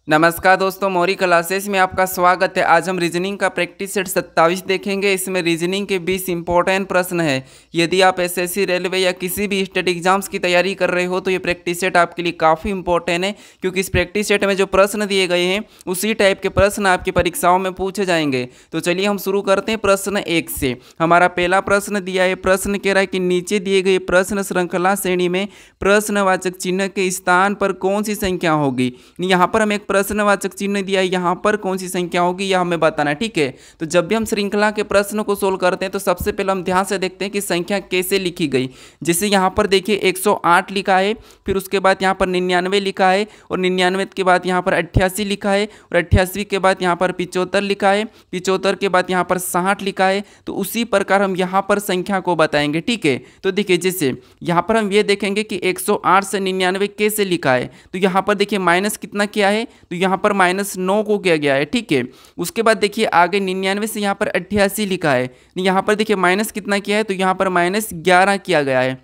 नमस्कार दोस्तों, मौरी क्लासेस में आपका स्वागत है। आज हम रीजनिंग का प्रैक्टिस सेट 27 देखेंगे। इसमें रीजनिंग के 20 इंपॉर्टेंट प्रश्न है। यदि आप एसएससी, रेलवे या किसी भी स्टेट एग्जाम्स की तैयारी कर रहे हो तो ये प्रैक्टिस सेट आपके लिए काफ़ी इंपॉर्टेंट है, क्योंकि इस प्रैक्टिस सेट में जो प्रश्न दिए गए हैं उसी टाइप के प्रश्न आपकी परीक्षाओं में पूछे जाएंगे। तो चलिए हम शुरू करते हैं प्रश्न 1 से। हमारा पहला प्रश्न दिया है, प्रश्न कह रहा है कि नीचे दिए गए प्रश्न श्रृंखला श्रेणी में प्रश्नवाचक चिन्ह के स्थान पर कौन सी संख्या होगी। यहाँ पर हम एक प्रश्नवाचक चिन्ह दिया है, यहाँ पर कौन सी संख्या होगी यह हमें बताना है। ठीक है, तो जब भी हम श्रृंखला के प्रश्न को सोल्व करते हैं तो सबसे पहले हम ध्यान से देखते हैं कि संख्या कैसे लिखी गई। जैसे यहाँ पर देखिए 108 लिखा है, फिर उसके बाद यहाँ पर 99 लिखा है, और 99 के बाद यहाँ पर 88 लिखा है, और 88 के बाद यहाँ पर 75 लिखा है, 75 के बाद यहाँ पर 60 लिखा है। तो उसी प्रकार हम यहाँ पर संख्या को बताएंगे। ठीक है, तो देखिए जैसे यहाँ पर हम ये देखेंगे कि 108 से 99 कैसे लिखा है। तो यहाँ पर देखिए माइनस कितना किया है, तो यहाँ पर -9 को किया गया है। ठीक है, उसके बाद देखिए आगे 99 से यहाँ पर 88 लिखा है, यहाँ पर देखिए माइनस कितना किया है, तो यहाँ पर -11 किया गया है।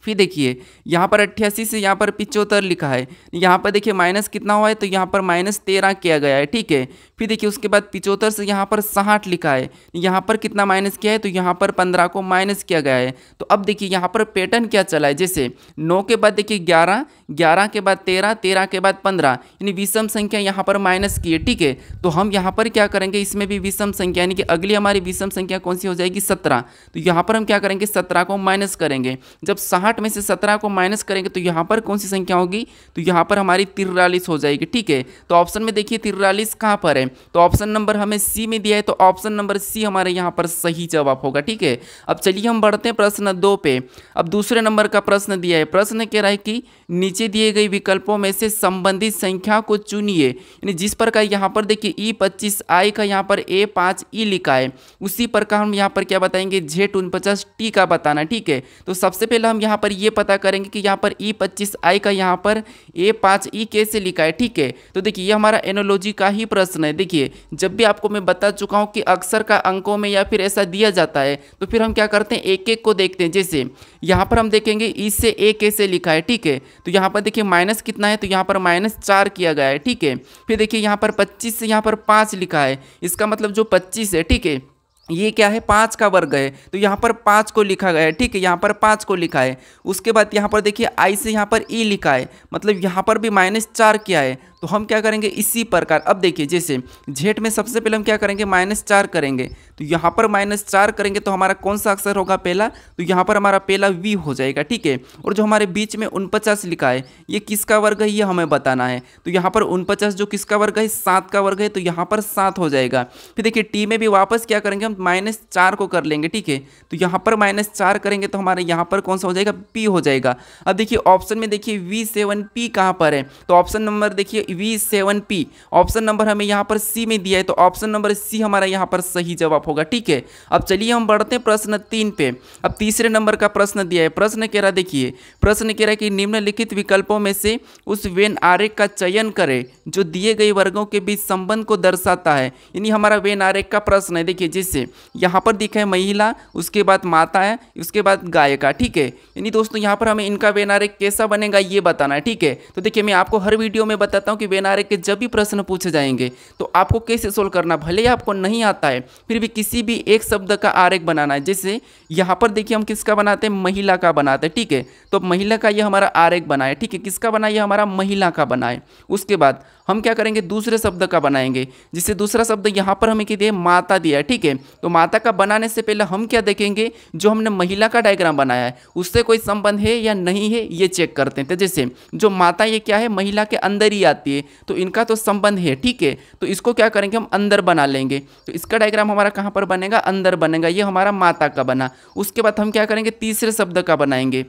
फिर देखिए यहाँ पर 88 से यहाँ पर 75 लिखा है, यहाँ पर देखिए माइनस कितना हुआ है, तो यहाँ पर -13 किया गया है। ठीक है, फिर देखिए उसके बाद 75 से यहाँ पर 60 लिखा है, यहाँ पर कितना माइनस किया है, तो यहाँ पर 15 को माइनस किया गया है। तो अब देखिए यहाँ पर पैटर्न क्या चला है, जैसे 9 के बाद देखिए 11, 11 के बाद 13, 13 के बाद 15, यानी विषम संख्या यहाँ पर माइनस की है। ठीक है, तो हम यहाँ पर क्या करेंगे, इसमें भी विषम संख्या यानी कि अगली हमारी विषम संख्या कौन सी हो जाएगी, 17। तो यहाँ पर हम क्या करेंगे, 17 को माइनस करेंगे। जब 60 में से 17 को माइनस करेंगे तो यहाँ पर कौन सी संख्या होगी, तो यहाँ पर हमारी 43 हो जाएगी। ठीक है, तो ऑप्शन में देखिए 43 कहाँ पर है, तो ऑप्शन नंबर हमें सी में दिया है, तो ऑप्शन नंबर सी हमारे यहाँ पर सही जवाब होगा। ठीक है, अब चलिए हम बढ़ते हैं प्रश्न 2 पे। अब दूसरे नंबर का प्रश्न दिया है, प्रश्न कह रहा है कि नीचे दिए गए विकल्पों में से संबंधित संख्या को चुनिए। यानी जिस प्रकार यहाँ पर देखिए E25I का यहाँ पर A5E लिखा है, उसी प्रकार हम यहाँ पर क्या बताएंगे, Z49T का बताना। ठीक है, तो सबसे पहले हम यहाँ पर ये पता करेंगे कि यहाँ पर E25I का यहाँ पर A5E कैसे लिखा है। ठीक है, तो देखिए ये हमारा एनोलॉजी का ही प्रश्न है। देखिए जब भी आपको मैं बता चुका हूँ कि अक्सर का अंकों में या फिर ऐसा दिया जाता है, तो फिर हम क्या करते हैं, एक एक को देखते हैं। जैसे यहाँ पर हम देखेंगे ई से ए कैसे लिखा है। ठीक है, तो यहाँ पर देखिए माइनस कितना है, तो यहाँ पर -4 किया गया है। ठीक है, फिर देखिए यहाँ पर 25 से यहाँ पर 5 लिखा है, इसका मतलब जो 25 है, ठीक है, ये क्या है, 5 का वर्ग है, तो यहाँ पर 5 को लिखा गया है। ठीक है, यहाँ पर 5 को लिखा है। उसके बाद यहाँ पर देखिए आई से यहाँ पर ई लिखा है, मतलब यहाँ पर भी -4 किया है। तो हम क्या करेंगे, इसी प्रकार अब देखिए जैसे जेड में सबसे पहले हम क्या करेंगे, -4 करेंगे, तो यहाँ पर -4 करेंगे तो हमारा कौन सा अक्षर होगा पहला, तो यहाँ पर हमारा पहला वी हो जाएगा। ठीक है, और जो हमारे बीच में 49 लिखा है, ये किसका वर्ग है, ये हमें बताना है। तो यहाँ पर 49 जो किसका वर्ग है, 7 का वर्ग है, तो यहाँ पर 7 हो जाएगा। फिर देखिए टी में भी वापस क्या करेंगे, हम -4 को कर लेंगे। ठीक है, तो यहाँ पर -4 करेंगे तो हमारे यहाँ पर कौन सा हो जाएगा, पी हो जाएगा। अब देखिए ऑप्शन में देखिए V7P कहाँ पर है, तो ऑप्शन नंबर देखिए V7P, ऑप्शन नंबर हमें यहाँ पर सी में दिया है, तो ऑप्शन नंबर सी हमारा यहाँ पर सही जवाब होगा। ठीक है, अब चलिए हम बढ़ते हैं प्रश्न 3 पे। अब तीसरे नंबर का प्रश्न दिया है, प्रश्न कह रहा देखिए, प्रश्न कह रहा है कि निम्नलिखित विकल्पों में से उस वेन आरेख का चयन करें जो दिए गए वर्गों के बीच संबंध को दर्शाता है। यानी हमारा वेन आरेख का प्रश्न है। देखिए जैसे यहाँ पर दिखा है महिला, उसके बाद माता है, उसके बाद गायिका। ठीक है, यानी दोस्तों यहाँ पर हमें इनका वेन आरेख कैसा बनेगा ये बताना है। ठीक है, तो देखिए मैं आपको हर वीडियो में बताता हूँ कि वेन आरेख के जब भी प्रश्न पूछे जाएंगे तो आपको कैसे सोल्व करना, भले ही आपको नहीं आता है फिर भी किसी भी एक शब्द का आरेख बनाना है। जैसे यहाँ पर देखिए हम किसका बनाते हैं, महिला का बनाते हैं। ठीक है, तो महिला का ये हमारा आरेख बना है। ठीक है, किसका बना है, ये हमारा महिला का बना है। उसके बाद हम क्या करेंगे, दूसरे शब्द का बनाएंगे। जिससे दूसरा शब्द यहाँ पर हमें क्या दिया, माता दिया है। ठीक है, तो माता का बनाने से पहले हम क्या देखेंगे, जो हमने महिला का डायग्राम बनाया है उससे कोई संबंध है या नहीं है ये चेक करते हैं। तो जैसे जो माता ये क्या है, महिला के अंदर ही आती है, तो इनका तो संबंध है। ठीक है, तो इसको क्या करेंगे, हम अंदर बना लेंगे। तो इसका डायग्राम हमारा कहाँ पर बनेगा, अंदर बनेगा। ये हमारा माता का बना। उसके बाद हम क्या करेंगे, तीसरे शब्द का बनाएंगे।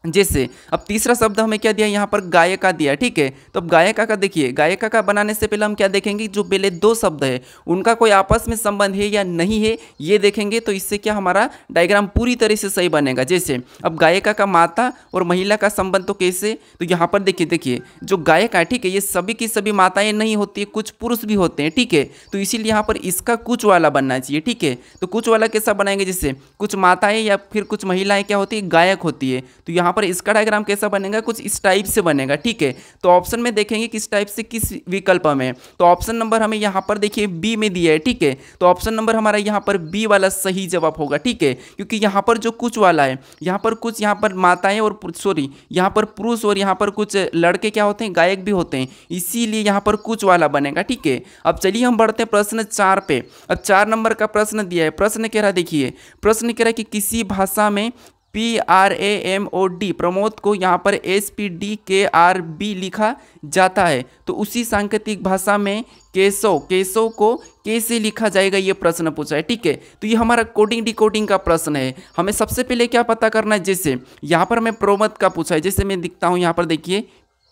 जैसे अब तीसरा शब्द हमें क्या दिया, यहाँ पर गायिका दिया। ठीक है, तो अब गायिका का देखिए, गायिका का बनाने से पहले हम क्या देखेंगे, जो पहले दो शब्द है उनका कोई आपस में संबंध है या नहीं है ये देखेंगे। तो इससे क्या हमारा डायग्राम पूरी तरह से सही बनेगा। जैसे अब गायिका का माता और महिला का संबंध, तो कैसे, तो यहाँ पर देखिए जो गायिका है, ठीक है, ये सभी की सभी माताएं नहीं होती है, कुछ पुरुष भी होते हैं। ठीक है, तो इसीलिए यहाँ पर इसका कुछ वाला बनना चाहिए। ठीक है, तो कुछ वाला कैसा बनाएंगे, जैसे कुछ माताएं या फिर कुछ महिलाएं क्या होती है, गायक होती है, तो यहाँ यहाँ पर इसका डायग्राम कैसा बनेगा, कुछ इस टाइप से बनेगा, ठीक है। तो ऑप्शन में देखेंगे किस टाइप से किस विकल्प में, तो ऑप्शन नंबर हमें यहाँ पर देखिए बी में दिया है, ठीक है। तो ऑप्शन नंबर हमारा यहाँ पर बी वाला सही जवाब होगा, ठीक है, क्योंकि यहाँ पर जो कुछ वाला है, यहाँ पर कुछ, यहाँ पर माताएं और सॉरी यहाँ पर पुरुष और यहाँ पर कुछ लड़के क्या होते हैं, गायक भी होते हैं, इसीलिए यहाँ पर कुछ वाला बनेगा, ठीक है। अब चलिए हम बढ़ते हैं प्रश्न 4 पे। अब 4 नंबर का प्रश्न दिया है, प्रश्न कह रहा है, देखिए प्रश्न कह रहा है कि किसी भाषा में PRAMOD प्रमोद को यहाँ पर SPDKRB लिखा जाता है, तो उसी सांकेतिक भाषा में केशव को कैसे लिखा जाएगा, ये प्रश्न पूछा है, ठीक है। तो ये हमारा कोडिंग डिकोडिंग का प्रश्न है। हमें सबसे पहले क्या पता करना है, जैसे यहाँ पर हमें प्रमोद का पूछा है, जैसे मैं दिखता हूँ यहाँ पर देखिए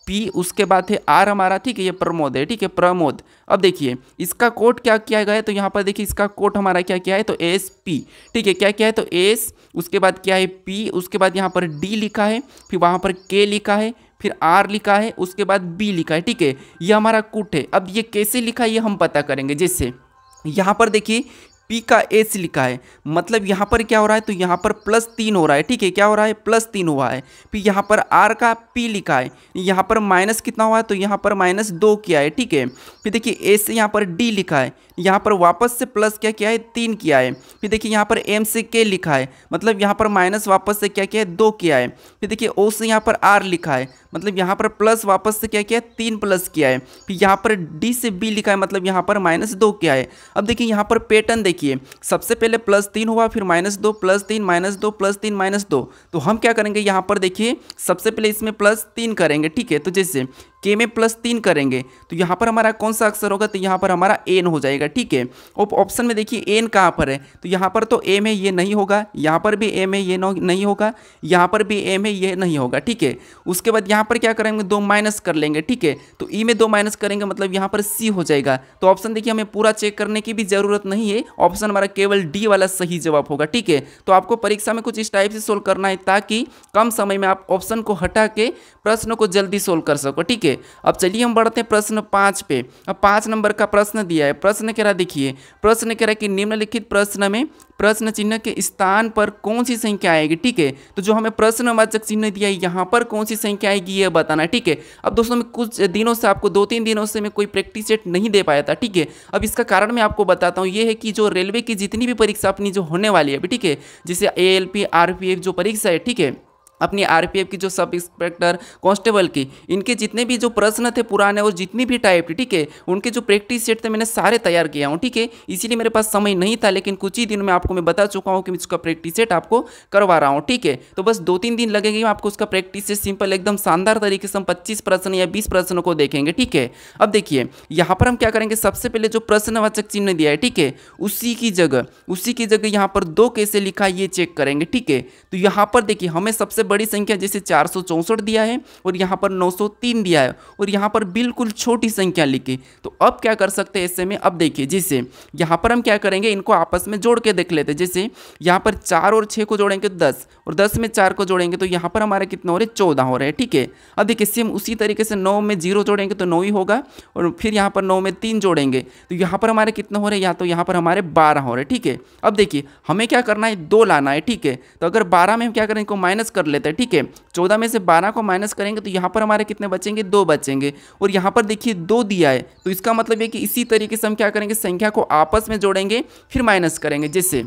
P, उसके बाद है R हमारा, ठीक है, ये प्रमोद है, ठीक है, प्रमोद। अब देखिए इसका कोड क्या किया गया है, तो यहाँ पर देखिए इसका कोड हमारा क्या किया है, तो SP, ठीक है, क्या है, तो S, उसके बाद क्या है P, उसके बाद यहाँ पर D लिखा है, फिर वहाँ पर K लिखा है, फिर R लिखा है, उसके बाद B लिखा है, ठीक है, ये हमारा कोड है। अब ये कैसे लिखा है ये हम पता करेंगे। जैसे यहाँ पर देखिए P का S लिखा है, मतलब यहाँ पर क्या हो रहा है, तो यहाँ पर +3 हो रहा है, ठीक है, क्या हो रहा है, +3 हुआ है। फिर यहाँ पर R का P लिखा है, यहाँ पर माइनस कितना हुआ है, तो यहाँ पर -2 किया है, ठीक है। फिर देखिए S से यहाँ पर D लिखा है, यहाँ पर वापस से प्लस क्या किया है, 3 किया है। फिर देखिए यहाँ पर M से K लिखा है, मतलब यहाँ पर माइनस वापस से क्या किया है, 2 किया है। फिर देखिए O से यहाँ पर R लिखा है, मतलब यहाँ पर प्लस वापस से क्या किया है, 3 प्लस किया है। फिर यहाँ पर D से B लिखा है, मतलब यहाँ पर -2 किया है। अब देखिए यहाँ पर पैटर्न देखिए, सबसे पहले +3 हुआ, फिर -2 +3 -2 +3 -2। तो हम क्या करेंगे, यहाँ पर देखिए सबसे पहले इसमें +3 करेंगे, ठीक है। तो जैसे K में +3 करेंगे तो यहाँ पर हमारा कौन सा अक्षर होगा, तो यहाँ पर हमारा N हो जाएगा, ठीक है। और ऑप्शन में देखिए N कहाँ पर है, तो यहाँ पर तो M है, ये नहीं होगा, यहाँ पर भी M है, ये नहीं होगा, यहाँ पर भी M है, ये नहीं होगा, ठीक है। उसके बाद यहाँ पर क्या करेंगे, 2 माइनस कर लेंगे, ठीक है। तो E में 2 माइनस करेंगे, मतलब यहाँ पर C हो जाएगा। तो ऑप्शन देखिए हमें पूरा चेक करने की भी जरूरत नहीं है, ऑप्शन हमारा केवल D वाला सही जवाब होगा, ठीक है। तो आपको परीक्षा में कुछ इस टाइप से सोल्व करना है, ताकि कम समय में आप ऑप्शन को हटा के प्रश्न को जल्दी सोल्व कर सको, ठीक है। अब चलिए हम बढ़ते हैं प्रश्न 5 पे। अब 5 नंबर का प्रश्न दिया है, प्रश्न कह रहा है, देखिए प्रश्न कह रहा है कि निम्नलिखित प्रश्न में प्रश्न चिन्ह के स्थान पर कौन सी संख्या आएगी, ठीक है। तो जो हमें प्रश्नवाचक चिन्ह दिया है, यहाँ पर कौन सी संख्या आएगी ये बताना है, ठीक है। अब दोस्तों मैं कुछ दिनों से आपको 2-3 दिनों से मैं कोई प्रैक्टिस सेट नहीं दे पाया था, ठीक है। अब इसका कारण मैं आपको बताता हूँ, ये है कि जो रेलवे की जितनी भी परीक्षा अपनी जो होने वाली है अभी, ठीक है, जैसे ALP RPF जो परीक्षा है, ठीक है, अपनी RPF की जो सब इंस्पेक्टर कांस्टेबल की, इनके जितने भी जो प्रश्न थे पुराने और जितनी भी टाइप थी, ठीक है, उनके जो प्रैक्टिस सेट थे मैंने सारे तैयार किया हूँ, ठीक है। इसीलिए मेरे पास समय नहीं था, लेकिन कुछ ही दिन में आपको मैं बता चुका हूँ कि इसका प्रैक्टिस सेट आपको करवा रहा हूँ, ठीक है। तो बस 2-3 दिन लगेंगे आपको उसका प्रैक्टिस सेट, सिंपल एकदम शानदार तरीके से हम 25 प्रश्न या 20 प्रश्नों को देखेंगे, ठीक है। अब देखिए यहाँ पर हम क्या करेंगे, सबसे पहले जो प्रश्नवाचक चिन्ह दिया है, ठीक है, उसी की जगह यहाँ पर 2 कैसे लिखा है ये चेक करेंगे, ठीक है। तो यहाँ पर देखिए हमें सबसे बड़ी संख्या जैसे 464 दिया है और यहाँ पर 903 दिया है और यहाँ पर बिल्कुल छोटी संख्या लिखी। तो अब क्या कर सकते हैं ऐसे में, अब देखिए जैसे यहाँ पर हम क्या करेंगे, इनको आपस में जोड़ के देख लेते हैं। जैसे यहाँ पर 4 और 6 को जोड़ेंगे 10 और 10 में 4 को जोड़ेंगे तो यहाँ पर हमारे कितने हो रहे, 14 हो रहे हैं, ठीक है। अब देखिए सेम उसी तरीके से 9 में 0 जोड़ेंगे तो 9 ही होगा और फिर यहाँ पर 9 में 3 जोड़ेंगे तो यहाँ पर हमारे कितने हो रहे हैं, या तो यहाँ पर हमारे 12 हो रहे हैं, ठीक है। अब देखिए हमें क्या करना है, 2 लाना है, ठीक है। तो अगर 12 में हम क्या करेंगे, इनको माइनस कर लेते हैं, ठीक है। 14 में से 12 को माइनस करेंगे तो यहाँ पर हमारे कितने बचेंगे, 2 बचेंगे और यहाँ पर देखिए 2 दिया है, तो इसका मतलब है कि इसी तरीके से हम क्या करेंगे, संख्या को आपस में जोड़ेंगे फिर माइनस करेंगे। जैसे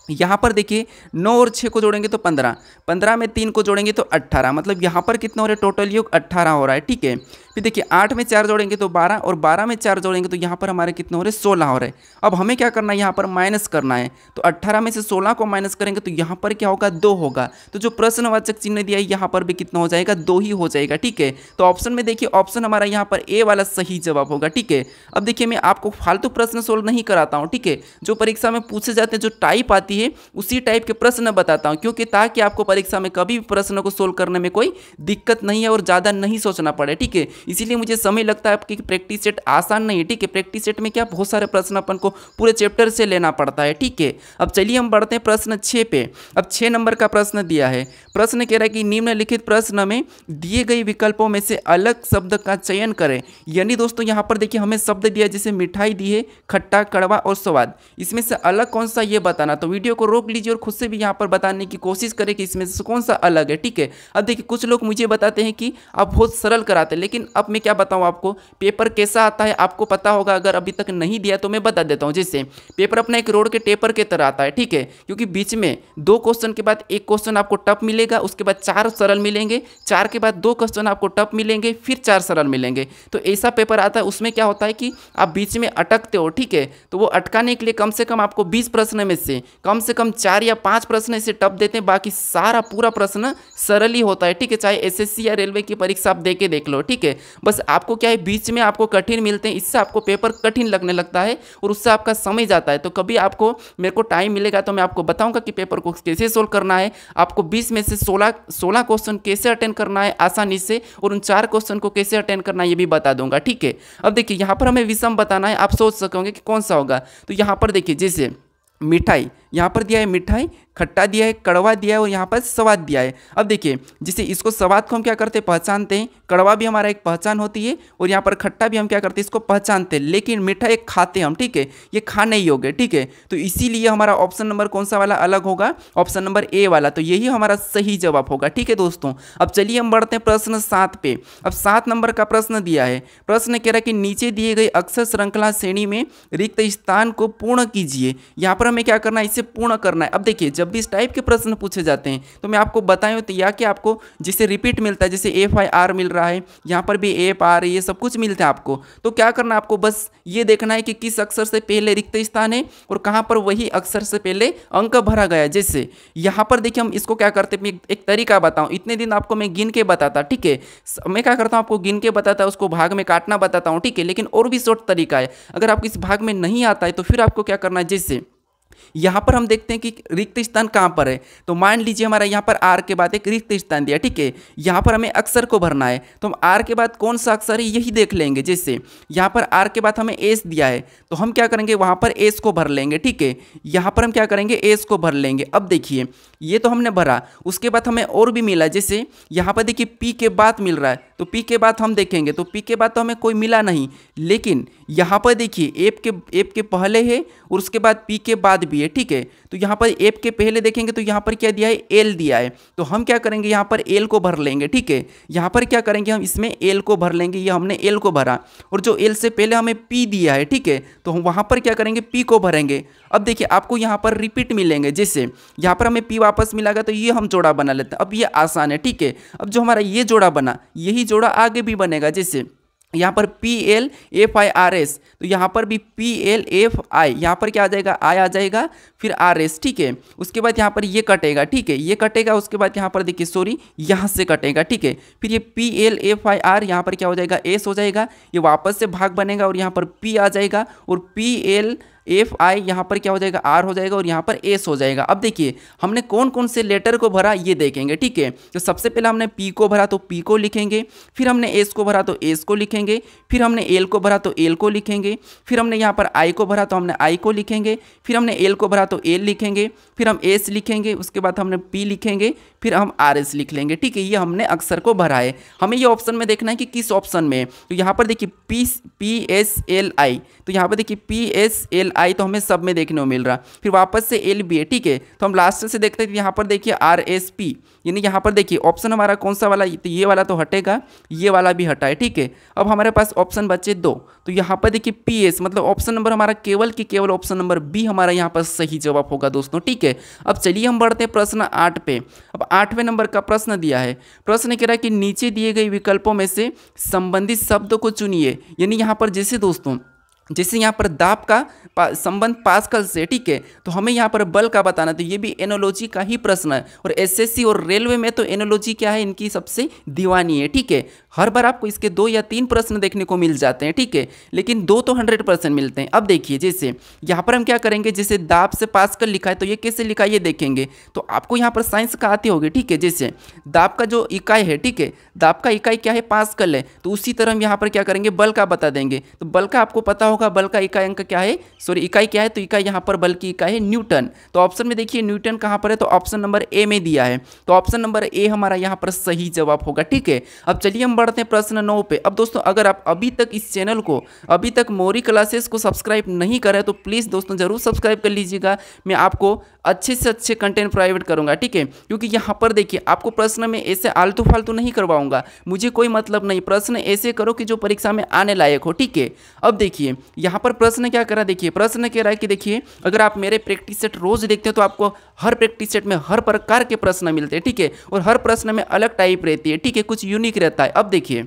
यहाँ पर देखिए 9 और 6 को जोड़ेंगे तो 15, 15 में 3 को जोड़ेंगे तो 18, मतलब यहाँ पर कितना हो रहा है, टोटल योग 18 हो रहा है, ठीक है। फिर देखिए 8 में 4 जोड़ेंगे तो 12 और 12 में 4 जोड़ेंगे तो यहाँ पर हमारे कितने हो रहे, 16 हो रहे। अब हमें क्या करना है, यहाँ पर माइनस करना है, तो 18 में से 16 को माइनस करेंगे तो यहाँ पर क्या होगा, 2 होगा। तो जो प्रश्नवाचक चिन्ह दिया है यहाँ पर भी कितना हो जाएगा, 2 ही हो जाएगा, ठीक है। तो ऑप्शन में देखिए ऑप्शन हमारा यहाँ पर ए वाला सही जवाब होगा, ठीक है। अब देखिए मैं आपको फालतू प्रश्न सोल्व नहीं कराता हूँ, ठीक है। जो परीक्षा में पूछे जाते हैं, जो टाइप आती है उसी टाइप के प्रश्न बताता हूँ, क्योंकि ताकि आपको परीक्षा में कभी भी प्रश्न को सोल्व करने में कोई दिक्कत नहीं है और ज़्यादा नहीं सोचना पड़े, ठीक है। इसीलिए मुझे समय लगता है आपकी प्रैक्टिस सेट आसान नहीं है, ठीक है। प्रैक्टिस सेट में क्या बहुत सारे प्रश्न अपन को पूरे चैप्टर से लेना पड़ता है, ठीक है। अब चलिए हम बढ़ते हैं प्रश्न 6 पे। अब 6 नंबर का प्रश्न दिया है। प्रश्न कह रहा है कि निम्नलिखित प्रश्न में दिए गए विकल्पों में से अलग शब्द का चयन करें। यानी दोस्तों यहाँ पर देखिए हमें शब्द दिया जैसे मिठाई दी है, खट्टा, कड़वा और स्वाद। इसमें से अलग कौन सा ये बताना। तो वीडियो को रोक लीजिए और खुद से भी यहाँ पर बताने की कोशिश करें कि इसमें से कौन सा अलग है, ठीक है। अब देखिए कुछ लोग मुझे बताते हैं कि आप बहुत सरल कराते हैं, लेकिन अब मैं क्या बताऊँ आपको, पेपर कैसा आता है आपको पता होगा। अगर अभी तक नहीं दिया तो मैं बता देता हूँ। जैसे पेपर अपना एक रोड के टेपर के तरह आता है, ठीक है, क्योंकि बीच में 2 क्वेश्चन के बाद एक क्वेश्चन आपको टफ मिलेगा, उसके बाद 4 सरल मिलेंगे, 4 के बाद 2 क्वेश्चन आपको टफ मिलेंगे, फिर 4 सरल मिलेंगे। तो ऐसा पेपर आता है। उसमें क्या होता है कि आप बीच में अटकते हो, ठीक है। तो वो अटकाने के लिए कम से कम आपको 20 प्रश्न में से कम 4 या 5 प्रश्न ऐसे टफ देते हैं, बाकी सारा पूरा प्रश्न सरल ही होता है, ठीक है। चाहे एसएससी या रेलवे की परीक्षा आप दे के देख लो, ठीक है। बस आपको क्या है, बीच में आपको कठिन मिलते हैं, इससे आपको पेपर कठिन लगने लगता है और उससे आपका समय जाता है। तो कभी आपको मेरे को टाइम मिलेगा तो मैं आपको बताऊंगा कि पेपर को कैसे सोल्व करना है, आपको 20 में से 16 क्वेश्चन कैसे अटेंड करना है आसानी से, और उन 4 क्वेश्चन को कैसे अटेंड करना है ये भी बता दूंगा, ठीक है। अब देखिए यहाँ पर हमें विषम बताना है। आप सोच सकोगे कि कौन सा होगा। तो यहाँ पर देखिए जैसे मिठाई, यहाँ पर दिया है मिठाई, खट्टा दिया है, कड़वा दिया है और यहाँ पर स्वाद दिया है। अब देखिए जैसे इसको स्वाद को हम क्या करते हैं, पहचानते हैं। कड़वा भी हमारा एक पहचान होती है और यहाँ पर खट्टा भी हम क्या करते हैं, इसको पहचानते हैं। लेकिन मिठाई एक खाते हैं हम, ठीक है, ये खाने योग्य, ठीक है। तो इसीलिए हमारा ऑप्शन नंबर कौन सा वाला अलग होगा, ऑप्शन नंबर ए वाला। तो यही हमारा सही जवाब होगा, ठीक है दोस्तों। अब चलिए हम बढ़ते हैं प्रश्न 7 पे। अब 7 नंबर का प्रश्न दिया है। प्रश्न कह रहा है कि नीचे दिए गए अक्षर श्रृंखला श्रेणी में रिक्त स्थान को पूर्ण कीजिए। यहाँ पर हमें क्या करना है, इसे पूर्ण करना है। अब देखिए जब भी इस टाइप के प्रश्न पूछे जाते हैं तो मैं आपको बताऊं तो या कि आपको जिसे रिपीट मिलता है, जैसे FIR मिल रहा है, यहाँ पर भी FR, ये सब कुछ मिलता है आपको। तो क्या करना है, आपको बस ये देखना है कि किस अक्षर से पहले रिक्त स्थान है और कहाँ पर वही अक्षर से पहले अंक भरा गया है। जैसे यहाँ पर देखिए हम इसको क्या करते हैं, एक तरीका बताऊँ। इतने दिन आपको मैं गिन के बताता, ठीक है, मैं क्या करता हूँ आपको गिन के बताता, उसको भाग में काटना बताता हूँ, ठीक है। लेकिन और भी शॉर्ट तरीका है। अगर आपको इस भाग में नहीं आता है तो फिर आपको क्या करना है, जैसे यहाँ पर हम देखते हैं कि रिक्त स्थान कहाँ पर है। तो मान लीजिए हमारा यहाँ पर R के बाद एक रिक्त स्थान दिया, ठीक है। यहाँ पर हमें अक्षर को भरना है तो हम R के बाद कौन सा अक्षर है यही देख लेंगे। जैसे यहाँ पर R के बाद हमें S दिया है तो हम क्या करेंगे, वहाँ पर S को भर लेंगे, ठीक है। यहाँ पर हम क्या करेंगे, S को भर लेंगे। अब देखिए ये तो हमने भरा, उसके बाद हमें और भी मिला। जैसे यहाँ पर देखिए P के बाद मिल रहा है तो P के बाद हम देखेंगे तो P के बाद तो हमें कोई मिला नहीं। लेकिन यहाँ पर देखिए एप के पहले है और उसके बाद P के बाद भी है, ठीक है। तो यहाँ पर एप के पहले देखेंगे तो यहाँ पर क्या दिया है, L दिया है। तो हम क्या करेंगे, यहाँ पर L को भर लेंगे, ठीक है। यहाँ पर क्या करेंगे, हम इसमें L को भर लेंगे। ये हमने L को भरा और जो L से पहले हमें P दिया है, ठीक है, तो हम वहाँ पर क्या करेंगे, P को भरेंगे। अब देखिए आपको यहाँ पर रिपीट मिलेंगे। जैसे यहाँ पर हमें P वापस मिलेगा तो ये हम जोड़ा बना लेते हैं। अब ये आसान है, ठीक है। अब जो हमारा ये जोड़ा बना यही जोड़ा आगे भी बनेगा। जैसे यहाँ पर PLFIRS तो यहाँ पर भी PLFI, यहाँ पर क्या आ जाएगा, I आ जाएगा, फिर RS, ठीक है। उसके बाद यहाँ पर ये कटेगा, ठीक है, ये कटेगा। उसके बाद यहाँ पर देखिए सॉरी यहाँ से कटेगा, ठीक है। फिर ये PLFIR यहाँ पर क्या हो जाएगा, S हो जाएगा, ये वापस से भाग बनेगा और यहाँ पर P आ जाएगा और PLFI यहाँ पर क्या हो जाएगा, R हो जाएगा और यहाँ पर S हो जाएगा। अब देखिए हमने कौन कौन से लेटर को भरा ये देखेंगे, ठीक है। तो सबसे पहले हमने P को भरा तो P को लिखेंगे, फिर हमने S को भरा तो S को लिखेंगे, फिर हमने L को भरा तो L को लिखेंगे, फिर हमने यहाँ पर I को भरा तो हमने I को लिखेंगे, फिर हमने L को भरा तो L लिखेंगे, फिर हम S लिखेंगे, उसके बाद हमने P लिखेंगे, फिर हम RS लिख लेंगे, ठीक है। ये हमने अक्षर को भरा है। हमें ये ऑप्शन में देखना है कि किस ऑप्शन में है। तो यहाँ पर देखिए PSLI, तो यहाँ पर देखिए PSLI तो हमें सब में देखने को मिल रहा। फिर वापस से L भी है, ठीक है। तो हम लास्ट से देखते हैं, यहाँ पर देखिए RSP, यानी यहाँ पर देखिए ऑप्शन हमारा कौन सा वाला, तो ये वाला तो हटेगा, ये वाला भी हटा है, ठीक है। अब हमारे पास ऑप्शन बचे 2, तो यहाँ पर देखिए PS, मतलब ऑप्शन नंबर हमारा केवल ऑप्शन नंबर B हमारा यहाँ पर सही जवाब होगा दोस्तों, ठीक है। अब चलिए हम बढ़ते हैं प्रश्न 8 पे। अब 8वें नंबर का प्रश्न दिया है। प्रश्न कह रहा है कि नीचे दिए गए विकल्पों में से संबंधित शब्द को चुनिए। यानी यहाँ पर जैसे दोस्तों जैसे यहाँ पर दाब का संबंध पास्कल से, ठीक है, तो हमें यहाँ पर बल का बताना, तो ये भी एनोलॉजी का ही प्रश्न है। और एसएससी और रेलवे में तो एनोलॉजी क्या है, इनकी सबसे दीवानी है, ठीक है। हर बार आपको इसके 2 या 3 प्रश्न देखने को मिल जाते हैं, ठीक है, लेकिन 2 तो 100% मिलते हैं। अब देखिए जैसे यहाँ पर हम क्या करेंगे, जैसे दाब से पास्कल लिखा है तो ये कैसे लिखा है ये देखेंगे, तो आपको यहाँ पर साइंस का आती होगी, ठीक है। जैसे दाब का जो इकाई है, ठीक है, दाब का इकाई क्या है, पास्कल है, तो उसी तरह हम यहाँ पर क्या करेंगे, बल का बता देंगे। तो बल का आपको पता होगा, बल का इकाई अंक क्या है, सॉरी इकाई क्या है, तो इकाई यहाँ पर बल की इकाई है न्यूटन। तो ऑप्शन में देखिए न्यूटन कहाँ पर है, तो ऑप्शन नंबर ए में दिया है, तो ऑप्शन नंबर ए हमारा यहाँ पर सही जवाब होगा, ठीक है। अब चलिए हम बढ़ते हैं प्रश्न 9 पे। अब दोस्तों अगर आप अभी तक इस चैनल को, अभी तक मौरी क्लासेस को सब्सक्राइब नहीं करें तो प्लीज़ दोस्तों जरूर सब्सक्राइब कर लीजिएगा। मैं आपको अच्छे से अच्छे कंटेंट प्रोवाइड करूंगा, ठीक है, क्योंकि यहाँ पर देखिए आपको प्रश्न में ऐसे आलतू फालतू नहीं करवाऊंगा, मुझे कोई मतलब नहीं, प्रश्न ऐसे करो कि जो परीक्षा में आने लायक हो, ठीक है। अब देखिए यहाँ पर प्रश्न क्या करा, देखिए प्रश्न कह रहा है कि देखिए अगर आप मेरे प्रैक्टिस सेट रोज देखते हो तो आपको हर प्रैक्टिस सेट में हर प्रकार के प्रश्न मिलते हैं, ठीक है, और हर प्रश्न में अलग टाइप रहती है, ठीक है, कुछ यूनिक रहता है। अब देखिए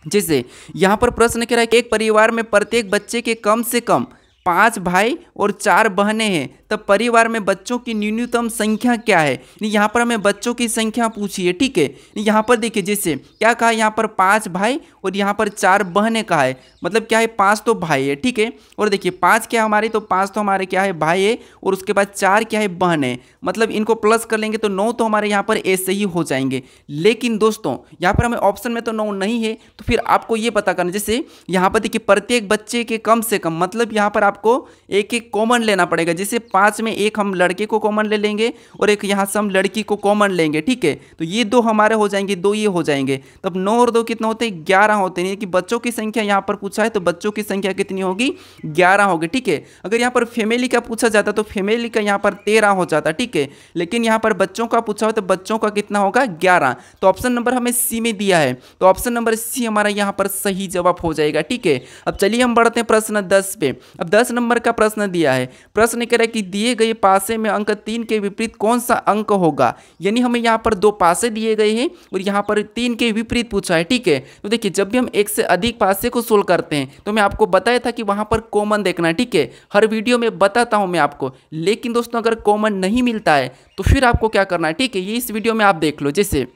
जैसे यहाँ पर प्रश्न कह रहा है कि एक परिवार में प्रत्येक बच्चे के कम से कम 5 भाई और 4 बहनें हैं, तब परिवार में बच्चों की न्यूनतम संख्या क्या है। यहाँ पर हमें बच्चों की संख्या पूछी है, ठीक है। यहाँ पर देखिए जैसे क्या कहा, यहाँ पर 5 भाई और यहाँ पर 4 बहनें कहा है, मतलब क्या है 5 तो भाई है, ठीक है, और देखिए 5 क्या हमारे, तो 5 तो हमारे क्या है भाई है, और उसके बाद 4 क्या है बहन है, मतलब इनको प्लस कर लेंगे तो 9 तो हमारे यहाँ पर ऐसे ही हो जाएंगे। लेकिन दोस्तों यहाँ पर हमें ऑप्शन में तो 9 नहीं है, तो फिर आपको ये पता करना, जैसे यहाँ पर देखिए प्रत्येक बच्चे के कम से कम, मतलब यहाँ पर आपको एक एक कॉमन लेना पड़ेगा। जैसे 5 में एक हम लड़के को कॉमन ले लेंगे और एक यहाँ से हम लड़की को कॉमन लेंगे, ठीक है, तो ये 2 हमारे हो जाएंगे, 2 ये हो जाएंगे, तब 9 और 2 कितना होते हैं, 11 होते हैं। कि बच्चों की संख्या यहाँ पर पूछा है तो बच्चों की संख्या कितनी होगी, 11 होगी, ठीक है। अगर यहाँ पर फैमिली का पूछा जाता तो फैमिली का यहाँ पर 13 हो जाता, ठीक है, लेकिन यहाँ पर बच्चों का पूछा हो तो बच्चों का कितना होगा, 11। तो ऑप्शन नंबर हमें सी में दिया है, तो ऑप्शन नंबर सी हमारा यहाँ पर सही जवाब हो जाएगा, ठीक है। अब चलिए हम बढ़ते हैं प्रश्न 10 पे। अब 10 नंबर का प्रश्न दिया है, प्रश्न कह रहा है कि दिए गए पासे में अंक 3 के विपरीत कौन सा अंक होगा। यानी हमें यहाँ पर 2 पासे दिए गए हैं और यहाँ पर 3 के विपरीत पूछा है, ठीक है। तो देखिए जब भी हम एक से अधिक पासे को सोल्व करते हैं तो मैं आपको बताया था कि वहाँ पर कॉमन देखना है, ठीक है, हर वीडियो में बताता हूँ मैं आपको। लेकिन दोस्तों अगर कॉमन नहीं मिलता है तो फिर आपको क्या करना है, ठीक है, ये इस वीडियो में आप देख लो। जैसे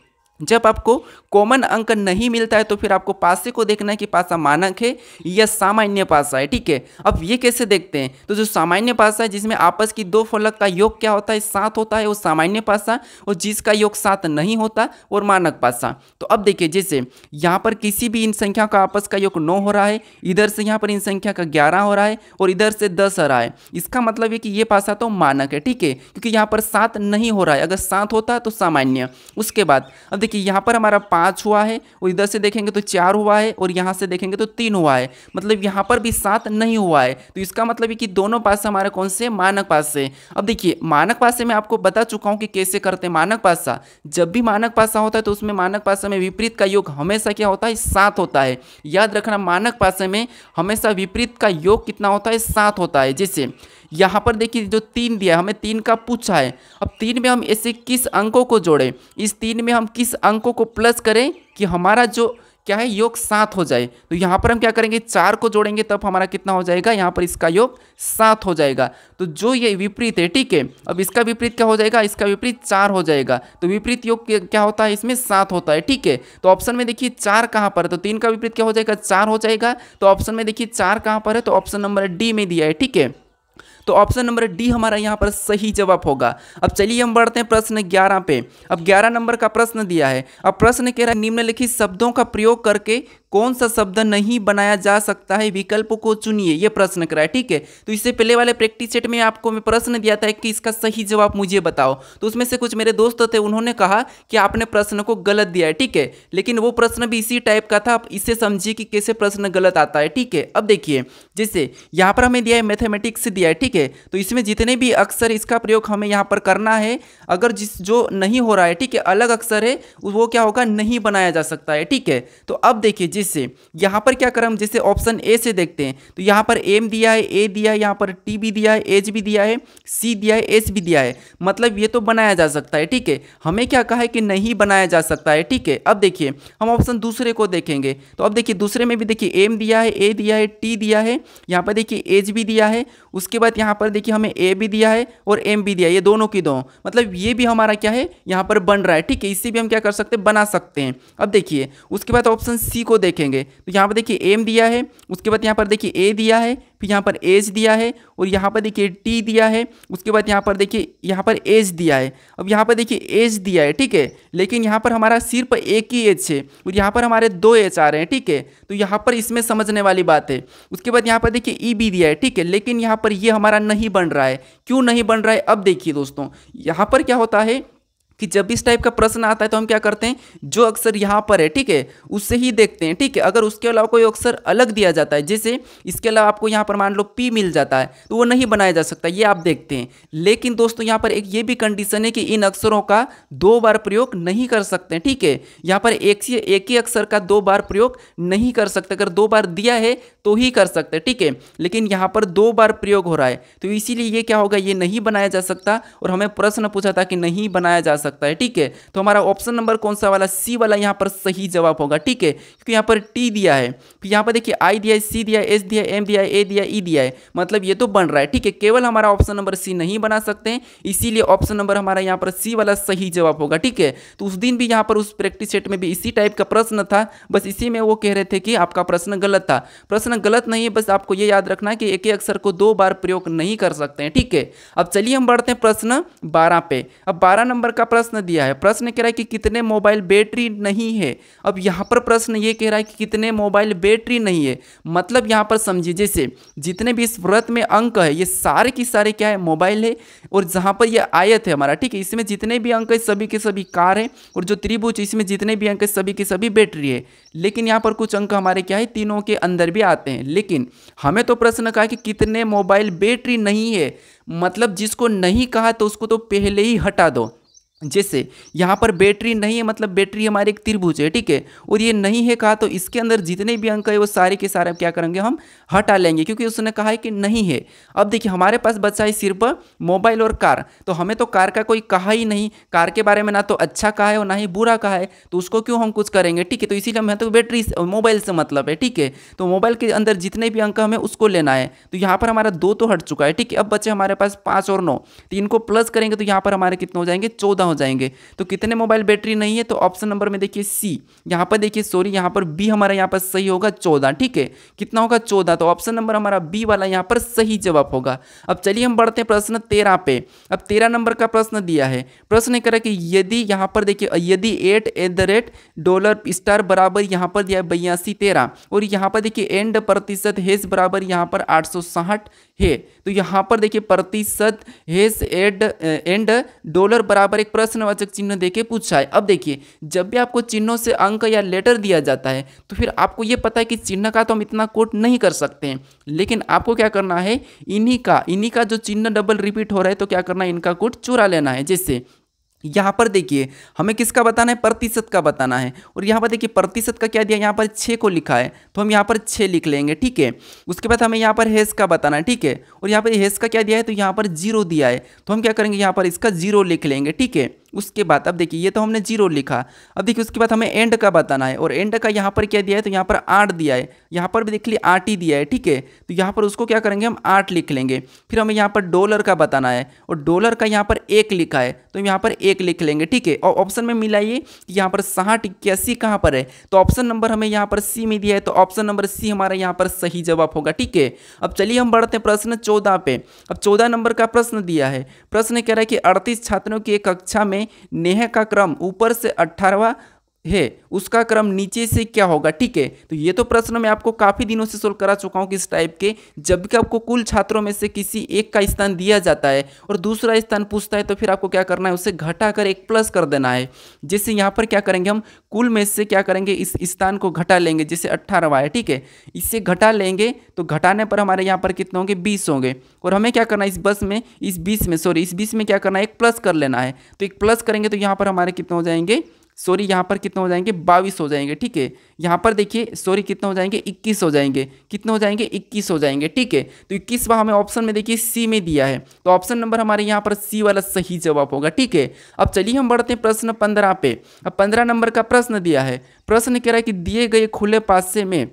जब आपको कॉमन अंक नहीं मिलता है तो फिर आपको पासे को देखना है कि पासा मानक है या सामान्य पासा है, ठीक है। अब ये कैसे देखते हैं, तो जो सामान्य पासा है जिसमें आपस की 2 फलक का योग क्या होता है, 7 होता है, वो सामान्य पासा, और जिसका योग 7 नहीं होता और मानक पासा। तो अब देखिए जैसे यहाँ पर किसी भी इन संख्या का आपस का योग 9 हो रहा है, इधर से यहाँ पर इन संख्या का 11 हो रहा है और इधर से 10 हो रहा है, इसका मतलब है कि ये पासा तो मानक है, ठीक है, क्योंकि यहाँ पर 7 नहीं हो रहा है, अगर 7 होता तो सामान्य। उसके बाद अब देखिए यहाँ पर हमारा 5 हुआ है और इधर से देखेंगे तो 4 हुआ है और यहाँ से देखेंगे तो 3 हुआ है, मतलब यहाँ पर भी 7 नहीं हुआ है, तो इसका मतलब है कि दोनों पासे हमारे कौन से, मानक पासे। अब देखिए मानक पासे में आपको बता चुका हूँ कि कैसे करते हैं मानक पासा। जब भी मानक पासा होता है तो उसमें मानक पासा में विपरीत का योग हमेशा क्या होता है, 7 होता है। याद रखना मानक पासे में हमेशा विपरीत का योग कितना होता है, 7 होता है। जैसे यहाँ पर देखिए जो 3 दिया, हमें 3 का पूछा है, अब 3 में हम ऐसे किस अंकों को जोड़ें, इस 3 में हम किस अंकों को प्लस करें कि हमारा जो क्या है योग 7 हो जाए। तो यहाँ पर हम क्या करेंगे, 4 को जोड़ेंगे तब हमारा कितना हो जाएगा, यहाँ पर इसका योग 7 हो जाएगा। तो जो ये विपरीत है, ठीक है, अब इसका विपरीत क्या हो जाएगा, इसका विपरीत 4 हो जाएगा, तो विपरीत योग क्या होता है, इसमें 7 होता है, ठीक है। तो ऑप्शन में देखिए 4 कहाँ पर है, तो 3 का विपरीत क्या हो जाएगा, 4 हो जाएगा। तो ऑप्शन में देखिए 4 कहाँ पर है, तो ऑप्शन नंबर डी में दिया है, ठीक है, तो ऑप्शन नंबर डी हमारा यहाँ पर सही जवाब होगा। अब चलिए हम बढ़ते हैं प्रश्न 11 पे। अब 11 नंबर का प्रश्न दिया है, अब प्रश्न कह रहा है निम्नलिखित शब्दों का प्रयोग करके कौन सा शब्द नहीं बनाया जा सकता है, विकल्प को चुनिए, ये प्रश्न करा है, ठीक है। तो इससे पहले वाले प्रैक्टिस सेट में आपको मैं प्रश्न दिया था कि इसका सही जवाब मुझे बताओ, तो उसमें से कुछ मेरे दोस्त थे, उन्होंने कहा कि आपने प्रश्न को गलत दिया है, ठीक है, लेकिन वो प्रश्न भी इसी टाइप का था। आप इससे समझिए कि कैसे प्रश्न गलत आता है, ठीक है। अब देखिए जैसे यहाँ पर हमें दिया है मैथमेटिक्स दिया है, ठीक ठीक है। तो इसमें जितने भी अक्षर इसका प्रयोग हमें यहाँ पर करना है, अगर जो नहीं हो रहा है, ठीक है, अलग अक्षर है, वो क्या होगा, नहीं बनाया जा सकता है, ठीक है। तो अब देखिए जिससे यहाँ पर क्या करें, जैसे ऑप्शन ए से देखते हैं, तो यहाँ पर एम दिया है, ए दिया है, यहाँ पर टी भी दिया है, एच भी दिया है, सी दिया है, एस भी दिया है, मतलब ये तो बनाया जा सकता है, ठीक है। हमें क्या कहा है कि नहीं बनाया जा सकता है, ठीक है। अब देखिए हम ऑप्शन दूसरे को देखेंगे, तो अब देखिए दूसरे में भी देखिए एम दिया है, ए दिया है, टी दिया है, यहाँ पर देखिए एच भी दिया है, उसके बाद यहाँ पर देखिए हमें ए भी दिया है और एम भी दिया है, ये दोनों की दो, मतलब ये भी हमारा क्या है, यहाँ पर बन रहा है, ठीक है। इससे भी हम क्या कर सकते हैं, बना सकते हैं। अब देखिए उसके बाद ऑप्शन सी को देखेंगे, तो यहाँ पर देखिए एम दिया है, उसके बाद यहाँ पर देखिए ए दिया है, फिर यहाँ पर एच दिया है, और यहाँ पर देखिए टी दिया है, उसके बाद यहाँ पर देखिए यहाँ पर एच दिया है। अब यहाँ पर देखिए एच दिया है, ठीक है, लेकिन यहाँ पर हमारा सिर्फ एक ही एच है और यहाँ पर हमारे दो एच आ रहे हैं, ठीक है। तो यहाँ पर इसमें समझने वाली बात है। उसके बाद यहाँ पर देखिए ई भी दिया है, ठीक है, लेकिन यहाँ पर ये हमारा नहीं बन रहा है। क्यों नहीं बन रहा है, अब देखिए दोस्तों, यहाँ पर क्या होता है कि जब इस टाइप का प्रश्न आता है तो हम क्या करते हैं, जो अक्षर यहाँ पर है, ठीक है, उससे ही देखते हैं, ठीक है। अगर उसके अलावा कोई अक्षर अलग दिया जाता है, जैसे इसके अलावा आपको यहाँ पर मान लो पी मिल जाता है, तो वो नहीं बनाया जा सकता, ये आप देखते हैं। लेकिन दोस्तों यहाँ पर एक ये भी कंडीशन है कि इन अक्षरों का दो बार प्रयोग नहीं कर सकते, ठीक है। यहाँ पर एक ही अक्षर का दो बार प्रयोग नहीं कर सकते, अगर दो बार दिया है तो ही कर सकते, ठीक है, लेकिन यहाँ पर दो बार प्रयोग हो रहा है, तो इसीलिए ये क्या होगा, ये नहीं बनाया जा सकता। और हमें प्रश्न पूछा था कि नहीं बनाया जा सकता है, ठीक है। तो हमारा ऑप्शन नंबर कौन सा वाला, सी वाला यहाँ पर सही जवाब होगा, ठीक है, क्योंकि यहाँ पर टी दिया है, फिर यहाँ पर देखिए आई दिया है, सी दिया है, एस दिया है, एम दिया है, ए दिया है, ई दिया है, मतलब ये तो बन रहा है, ठीक है। केवल हमारा ऑप्शन नंबर सी नहीं बना सकते हैं, इसीलिए ऑप्शन नंबर हमारा यहाँ पर सी वाला सही जवाब होगा, ठीक है। तो उस दिन भी यहाँ पर उस प्रैक्टिस सेट में भी इसी टाइप का प्रश्न था, बस इसी में वो कह रहे थे कि आपका प्रश्न गलत था। प्रश्न गलत नहीं है, बस आपको ये याद रखना है कि एक ही अक्षर को दो बार प्रयोग नहीं कर सकते हैं, ठीक है। अब चलिए हम बढ़ते हैं प्रश्न 12 पे। अब 12 नंबर का प्रश्न दिया है, प्रश्न कह रहा है कि कितने मोबाइल बैटरी नहीं है। अब यहाँ पर प्रश्न ये कह रहा है कि कितने मोबाइल बैटरी नहीं है, मतलब यहाँ पर समझिए जैसे जितने भी इस व्रत में अंक है, ये सारे की सारे क्या है, मोबाइल है, और जहाँ पर ये आयत है हमारा, ठीक है, इसमें जितने भी अंक है सभी के सभी कार है, और जो त्रिभुज इसमें जितने भी अंक है सभी के सभी बैटरी है। लेकिन यहाँ पर कुछ अंक हमारे क्या है, तीनों के अंदर भी आते हैं, लेकिन हमें तो प्रश्न कहा कि कितने मोबाइल बैटरी नहीं है, मतलब जिसको नहीं कहा तो उसको तो पहले ही हटा दो। जैसे यहाँ पर बैटरी नहीं है, मतलब बैटरी हमारे एक त्रिभुज है, ठीक है, और ये नहीं है कहा तो इसके अंदर जितने भी अंक है वो सारे के सारे क्या करेंगे, हम हटा लेंगे, क्योंकि उसने कहा है कि नहीं है। अब देखिए हमारे पास बचा है सिर्फ मोबाइल और कार, तो हमें तो कार का कोई कहा ही नहीं, कार के बारे में ना तो अच्छा कहा है और ना ही बुरा कहा है, तो उसको क्यों हम कुछ करेंगे, ठीक है। तो इसीलिए हमें तो बैटरी मोबाइल से मतलब है, ठीक है। तो मोबाइल के अंदर जितने भी अंक हमें उसको लेना है, तो यहाँ पर हमारा 2 तो हट चुका है, ठीक है। अब बचे हमारे पास 5 और 9, तो इनको प्लस करेंगे तो यहाँ पर हमारे कितने हो जाएंगे, 14 हो जाएंगे। तो कितने मोबाइल बैटरी नहीं है, तो ऑप्शन नंबर में देखिए सी, यहाँ पर देखिए सॉरी यहाँ पर बी हमारा यहाँ पर सही होगा 14, ठीक है। कितना होगा 14, तो ऑप्शन नंबर हमारा बी वाला यहाँ पर सही जवाब होगा। अब चलिए हम बढ़ते हैं प्रश्न 13 पे। अब 13 नंबर का प्रश्न दिया है, प्रश्न कह रहा है कि यदि यहाँ पर देखिए यदि $8 बराबर यहाँ पर दिया है 8213, और यहाँ पर देखिए एंड प्रतिशत हेस बराबर यहाँ पर 860 है, तो यहाँ पर देखिए प्रतिशत हेस एंड डॉलर बराबर एक प्रश्नवाचक चिन्ह देके पूछा है। अब देखिए जब भी आपको चिन्हों से अंक या लेटर दिया जाता है तो फिर आपको ये पता है कि चिन्ह का तो हम इतना कोट नहीं कर सकते हैं, लेकिन आपको क्या करना है, इन्हीं का जो चिन्ह डबल रिपीट हो रहा है तो क्या करना है, इनका कोट चुरा लेना है। जैसे यहाँ पर देखिए हमें किसका बताना है, प्रतिशत का बताना है, और यहाँ पर देखिए प्रतिशत का क्या दिया, यहाँ पर 6 को लिखा है तो हम यहाँ पर 6 लिख लेंगे, ठीक है। उसके बाद हमें यहाँ पर हेस का बताना है, ठीक है, और यहाँ पर हेस का क्या दिया है, तो यहाँ पर 0 दिया है तो हम क्या करेंगे, यहाँ पर इसका 0 लिख लेंगे, ठीक है। उसके बाद अब देखिए ये तो हमने 0 लिखा, अब देखिए उसके बाद हमें एंड का बताना है, और एंड का यहाँ पर क्या दिया है, तो यहाँ पर 8 दिया है, यहाँ पर भी देख लिए 8 ही दिया है, ठीक है। तो यहाँ पर उसको क्या करेंगे, हम 8 लिख लेंगे। फिर हमें यहाँ पर डॉलर का बताना है, और डॉलर का यहाँ पर 1 लिखा है तो हम यहाँ पर 1 लिख लेंगे, ठीक है। और ऑप्शन में मिलाइए कि यहाँ पर 60 81 कहाँ पर है, तो ऑप्शन नंबर हमें यहाँ पर सी में दिया है, तो ऑप्शन नंबर सी हमारा यहाँ पर सही जवाब होगा, ठीक है। अब चलिए हम बढ़ते हैं प्रश्न 14 पे। अब 14 नंबर का प्रश्न दिया है, प्रश्न कह रहा है कि 38 छात्रों की एक कक्षा में नेह का क्रम ऊपर से 18वां है उसका क्रम नीचे से क्या होगा। ठीक है, तो ये तो प्रश्न मैं आपको काफी दिनों से सोल्व करा चुका हूँ किस टाइप के, जब कि आपको कुल छात्रों में से किसी एक का स्थान दिया जाता है और दूसरा स्थान पूछता है तो फिर आपको क्या करना है, उसे घटाकर एक प्लस कर देना है। जैसे यहाँ पर क्या करेंगे, हम कुल में से क्या करेंगे, इस स्थान को घटा लेंगे, जैसे 18वां है। ठीक है, इससे घटा लेंगे तो घटाने पर हमारे यहाँ पर कितने होंगे, 20 होंगे। और हमें क्या करना है, इस 20 में क्या करना है, एक प्लस कर लेना है। तो एक प्लस करेंगे तो यहाँ पर हमारे कितने हो जाएंगे, यहाँ पर कितने हो जाएंगे, 22 हो जाएंगे। ठीक है, यहाँ पर देखिए कितने हो जाएंगे, 21 हो जाएंगे। कितने हो जाएंगे, 21 हो जाएंगे। ठीक है, तो 21वां हमें ऑप्शन में देखिए सी में दिया है, तो ऑप्शन नंबर हमारे यहाँ पर सी वाला सही जवाब होगा। ठीक है, अब चलिए हम बढ़ते हैं प्रश्न 15 पे। अब 15 नंबर का प्रश्न दिया है, प्रश्न कह रहा है कि दिए गए खुले पासे में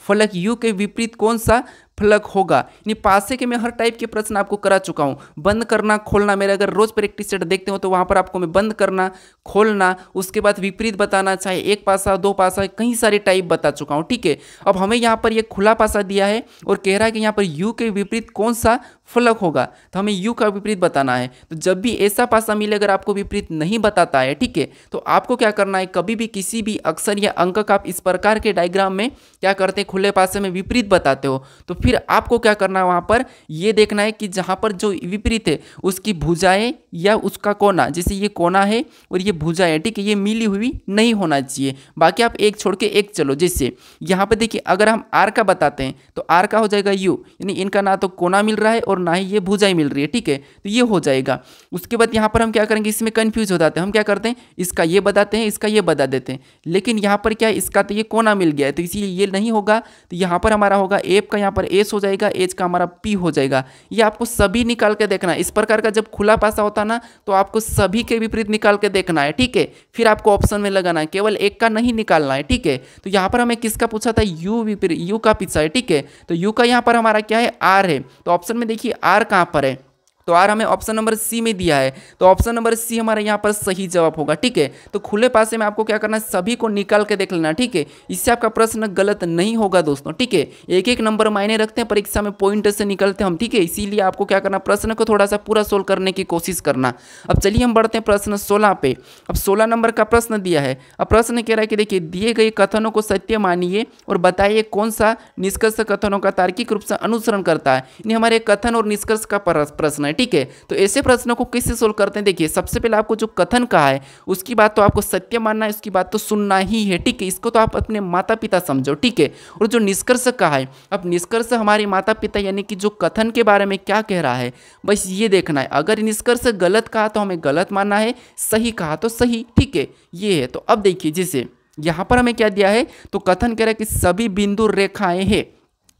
फलक यू के विपरीत कौन सा फलक होगा। यानी पासे के मैं हर टाइप के प्रश्न आपको करा चुका हूँ, बंद करना खोलना, मेरे अगर रोज प्रैक्टिस सेट देखते हो तो वहाँ पर आपको मैं बंद करना खोलना, उसके बाद विपरीत बताना, चाहे एक पासा दो पासा, कई सारे टाइप बता चुका हूँ। ठीक है, अब हमें यहाँ पर ये खुला पासा दिया है और कह रहा है कि यहाँ पर यू के विपरीत कौन सा फलक होगा, तो हमें यू का विपरीत बताना है। तो जब भी ऐसा पासा मिले अगर आपको विपरीत नहीं बताता है, ठीक है, तो आपको क्या करना है, कभी भी किसी भी अक्षर या अंक का आप इस प्रकार के डायग्राम में क्या करते हैं, खुले पासे में विपरीत बताते हो, तो फिर आपको क्या करना है, वहाँ पर ये देखना है कि जहाँ पर जो विपरीत है उसकी भुजाएं या उसका कोना, जैसे ये कोना है और ये भुजा है, ठीक है, ये मिली हुई नहीं होना चाहिए। बाकी आप एक छोड़ के एक चलो, जैसे यहाँ पे देखिए अगर हम आर का बताते हैं तो आर का हो जाएगा यू, यानी इनका ना तो कोना मिल रहा है और ना ही ये भुजाएं मिल रही है। ठीक है, तो ये हो जाएगा। उसके बाद यहाँ पर हम क्या करेंगे, इसमें कंफ्यूज हो जाते हैं, हम क्या करते हैं, इसका ये बताते हैं, इसका ये बता देते हैं, लेकिन यहाँ पर क्या है, इसका तो ये कोना मिल गया है तो इसीलिए ये नहीं होगा। तो यहाँ पर हमारा होगा एफ का यहाँ पर एस हो जाएगा, एच का हमारा पी हो जाएगा। ये आपको सभी निकाल के देखना है। इस प्रकार का जब खुला पासा होता ना तो आपको सभी के विपरीत निकाल के देखना है। ठीक है, फिर आपको ऑप्शन में लगाना है, केवल एक का नहीं निकालना है। ठीक है, तो यहाँ पर हमें किसका पूछा था, यू विपरीत, यू का पीछा है। ठीक है, तो यू का यहाँ पर हमारा क्या है, आर है, तो ऑप्शन में देखिए आर कहाँ पर है, तो आर हमें ऑप्शन नंबर सी में दिया है, तो ऑप्शन नंबर सी हमारे यहाँ पर सही जवाब होगा। ठीक है, तो खुले पासे में आपको क्या करना है, सभी को निकाल के देख लेना। ठीक है, इससे आपका प्रश्न गलत नहीं होगा दोस्तों। ठीक है, एक एक नंबर मायने रखते हैं, परीक्षा में पॉइंट से निकलते हैं हम। ठीक है, इसीलिए आपको क्या करना, प्रश्न को थोड़ा सा पूरा सोल्व करने की कोशिश करना। अब चलिए हम बढ़ते हैं प्रश्न 16 पे। अब 16 नंबर का प्रश्न दिया है। अब प्रश्न कह रहा है कि देखिए दिए गए कथनों को सत्य मानिए और बताइए कौन सा निष्कर्ष कथनों का तार्किक रूप से अनुसरण करता है। यानी हमारे कथन और निष्कर्ष का प्रश्न है। ठीक है, तो ऐसे प्रश्नों को कैसे सोल्व करते हैं, देखिए सबसे पहले आपको जो कथन कहा है उसकी बात तो आपको सत्य मानना है, उसकी बात तो सुनना ही है। ठीक है, इसको तो आप अपने माता पिता समझो। ठीक है, और जो निष्कर्ष कहा है, अब निष्कर्ष हमारे माता पिता यानी कि जो कथन के बारे में क्या कह रहा है, बस ये देखना है। अगर निष्कर्ष गलत कहा तो हमें गलत मानना है, सही कहा तो सही। ठीक है, ये है। तो अब देखिए जैसे यहाँ पर हमें क्या दिया है, तो कथन कह रहा है कि सभी बिंदु रेखाएं हैं।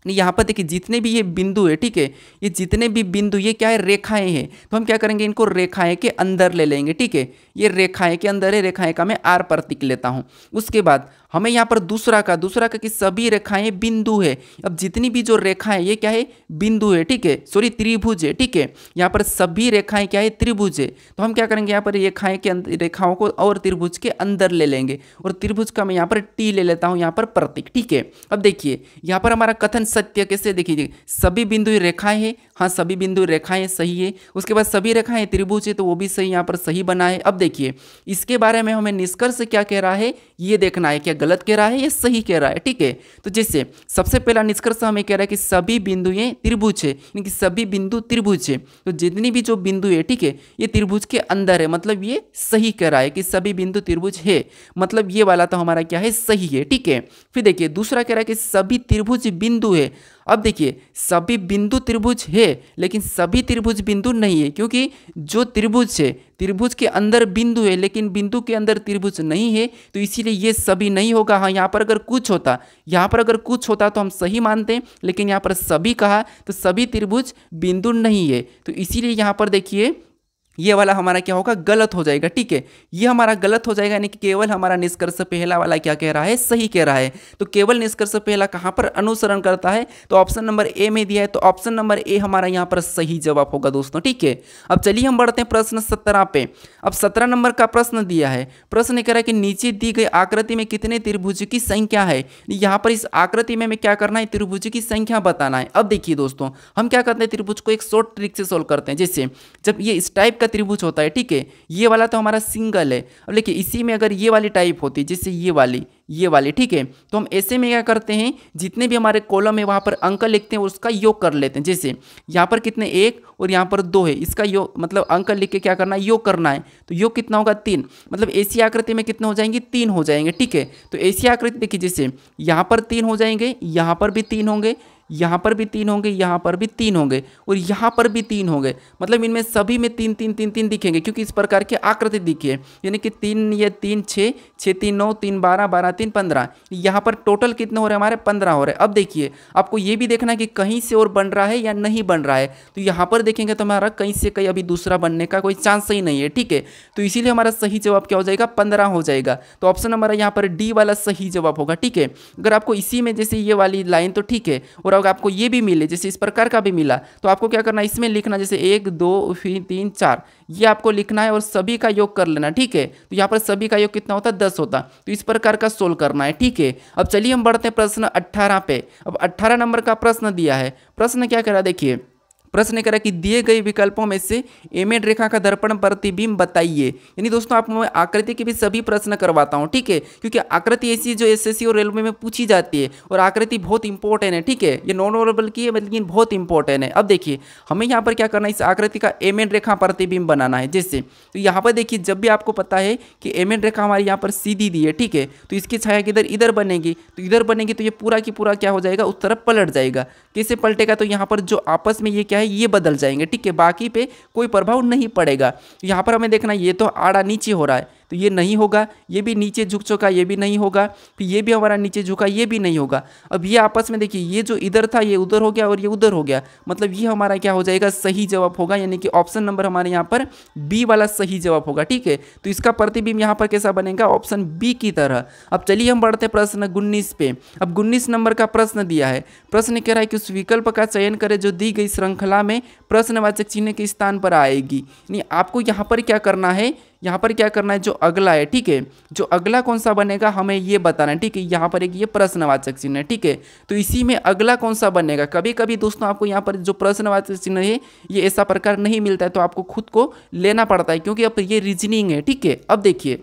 यहाँ पर देखिए जितने भी ये बिंदु है, ठीक है, ये जितने भी बिंदु ये क्या है, रेखाएं हैं, तो हम क्या करेंगे, इनको रेखाएं के अंदर ले लेंगे। ठीक है, ये रेखाएं के अंदर है, रेखाएं का मैं आर प्रतीक लेता हूँ। उसके बाद हमें यहाँ पर दूसरा का कि सभी रेखाएं बिंदु है। अब जितनी भी जो रेखाएं ये क्या है, बिंदु है। ठीक है, सॉरी त्रिभुज है। ठीक है, यहाँ पर सभी रेखाएं क्या है, त्रिभुज है। तो हम क्या करेंगे, यहाँ पर रेखाएं के रेखाओं को और त्रिभुज के अंदर ले लेंगे और त्रिभुज का मैं यहाँ पर टी ले लेता हूँ यहाँ पर प्रतीक। ठीक है, अब देखिए यहाँ पर हमारा कथन सत्य कैसे, देखिए सभी बिंदु रेखाएं हैं, हाँ सभी बिंदु रेखाएं सही है। उसके बाद सभी रेखाएं त्रिभुज है, तो वो भी सही यहाँ पर सही बना है। अब देखिए इसके बारे में हमें निष्कर्ष क्या कह रहा है ये देखना है, क्या गलत कह रहा है या सही कह रहा है। ठीक है, तो जैसे सबसे पहला निष्कर्ष हमें कह रहा है कि सभी बिंदुएं त्रिभुज है, यानी कि सभी बिंदु त्रिभुज है, तो जितनी भी जो बिंदु है, ठीक है, ये त्रिभुज के अंदर है, मतलब ये सही कह रहा है कि सभी बिंदु त्रिभुज है, मतलब ये वाला तो हमारा क्या है, सही है। ठीक है, फिर देखिए दूसरा कह रहा है कि सभी त्रिभुज बिंदु है। अब देखिए सभी बिंदु त्रिभुज है लेकिन सभी त्रिभुज बिंदु नहीं है, क्योंकि जो त्रिभुज है त्रिभुज के अंदर बिंदु है लेकिन बिंदु के अंदर त्रिभुज नहीं है, तो इसीलिए ये सभी नहीं होगा। हाँ यहाँ पर अगर कुछ होता तो हम सही मानते हैं, लेकिन यहाँ पर सभी कहा तो सभी त्रिभुज बिंदु नहीं है, तो इसीलिए यहाँ पर देखिए ये वाला हमारा क्या होगा, गलत हो जाएगा। ठीक है, ये हमारा गलत हो जाएगा, यानी कि केवल हमारा निष्कर्ष पहला वाला क्या कह रहा है, सही कह रहा है। तो केवल निष्कर्ष पहला कहाँ पर अनुसरण करता है, तो ऑप्शन नंबर ए में दिया है, तो ऑप्शन नंबर ए हमारा यहाँ पर सही जवाब होगा दोस्तों। ठीक है, अब चलिए हम बढ़ते हैं प्रश्न 17 पे। अब 17 नंबर का प्रश्न दिया है, प्रश्न कह रहा है कि नीचे दी गई आकृति में कितने त्रिभुज की संख्या है। यहाँ पर इस आकृति में हमें क्या करना है, त्रिभुज की संख्या बताना है। अब देखिए दोस्तों हम क्या करते हैं, त्रिभुज को एक शॉर्ट ट्रिक से सोल्व करते हैं। जैसे जब ये इस टाइप का त्रिभुज होता है, ठीक है। ये वाला तो हमारा सिंगल है। अब देखिए इसी में अगर ये वाली टाइप होती, जैसे ये वाली, ठीक है, तो हम ऐसे में क्या करते हैं, जितने भी हमारे कॉलम है वहाँ पर अंक लिखते हैं, उसका योग कर लेते हैं। जैसे यहाँ पर कितने 1 और यहाँ पर 2 है, इसका योग मतलब अंक लिख के क्या करना है, योग करना है। तो योग कितना होगा 3, मतलब ऐसी आकृति में कितने हो जाएंगे, 3 हो जाएंगे, ठीक है। तो ऐसी आकृति देखिए, जैसे यहाँ पर 3 हो जाएंगे, यहाँ पर भी 3 होंगे, यहाँ पर भी 3 होंगे, यहाँ पर भी 3 होंगे और यहाँ पर भी 3 होंगे। मतलब इनमें सभी में 3 3 3 3 दिखेंगे, क्योंकि इस प्रकार की आकृति दिखी है। यानी कि 3 ये 3 6 6 3 9 3 12 12 3 15, यहाँ पर टोटल कितने हो रहे हैं हमारे, 15 हो रहे हैं। अब देखिए आपको ये भी देखना है कि कहीं से और बन रहा है या नहीं बन रहा है। तो यहाँ पर देखेंगे तो हमारा कहीं से कहीं अभी दूसरा बनने का कोई चांस ही नहीं है, ठीक है। तो इसीलिए हमारा सही जवाब क्या हो जाएगा, 15 हो जाएगा। तो ऑप्शन हमारा यहाँ पर डी वाला सही जवाब होगा, ठीक है। अगर आपको इसी में जैसे ये वाली लाइन तो ठीक है, और अगर आपको ये भी मिले, जैसे इस प्रकार का भी मिला, तो आपको क्या करना है, इसमें लिखना जैसे 1 2 3 4, ये आपको लिखना है और सभी का योग कर लेना, ठीक है। तो यहाँ पर सभी का योग कितना होता है, 10 होता। तो इस प्रकार का सोल्व करना है, ठीक है। अब चलिए हम बढ़ते हैं प्रश्न 18 पे। अब 18 नंबर का प्रश्न दिया है। प्रश्न क्या कह रहा है, देखिए प्रश्न कह रहा है कि दिए गए विकल्पों में से एमेड रेखा का दर्पण प्रतिबिंब बताइए। यानी दोस्तों आप मैं आकृति के भी सभी प्रश्न करवाता हूं, ठीक है, क्योंकि आकृति ऐसी जो एसएससी और रेलवे में पूछी जाती है और आकृति बहुत इंपॉर्टेंट है, ठीक है। ये नॉन ओरेबल की है लेकिन बहुत इंपॉर्टेंट है। अब देखिए हमें यहाँ पर क्या करना है, इस आकृति का एमेड रेखा प्रतिबिंब बनाना है। जैसे तो यहाँ पर देखिए जब भी आपको पता है कि एमेड रेखा हमारी यहाँ पर सीधी दी है, ठीक है, तो इसकी छाया किधर, इधर बनेगी। तो इधर बनेगी तो ये पूरा की पूरा क्या हो जाएगा, उस तरफ पलट जाएगा। कैसे पलटेगा, तो यहाँ पर जो आपस में ये क्या है, ये बदल जाएंगे, ठीक है, बाकी पे कोई प्रभाव नहीं पड़ेगा। यहाँ पर हमें देखना ये तो आड़ा नीचे हो रहा है, तो ये नहीं होगा। ये भी नीचे झुक चुका, ये भी नहीं होगा। फिर ये भी हमारा नीचे झुका, ये भी नहीं होगा। अब ये आपस में देखिए, ये जो इधर था ये उधर हो गया और ये उधर हो गया, मतलब ये हमारा क्या हो जाएगा, सही जवाब होगा। यानी कि ऑप्शन नंबर हमारे यहाँ पर बी वाला सही जवाब होगा, ठीक है। तो इसका प्रतिबिंब यहाँ पर कैसा बनेगा, ऑप्शन बी की तरह। अब चलिए हम बढ़ते प्रश्न 19 पे। अब 19 नंबर का प्रश्न दिया है। प्रश्न कह रहा है कि उस विकल्प का चयन करें जो दी गई श्रृंखला में प्रश्नवाचक चिन्ह के स्थान पर आएगी। यानी आपको यहाँ पर क्या करना है, यहाँ पर क्या करना है, जो अगला है, ठीक है, जो अगला कौन सा बनेगा हमें ये बताना है, ठीक है। यहाँ पर एक ये प्रश्नवाचक चिन्ह है, ठीक है, तो इसी में अगला कौन सा बनेगा। कभी कभी दोस्तों आपको यहाँ पर जो प्रश्नवाचक चिन्ह है ये ऐसा प्रकार नहीं मिलता है, तो आपको खुद को लेना पड़ता है, क्योंकि अब ये रीजनिंग है, ठीक है। अब देखिए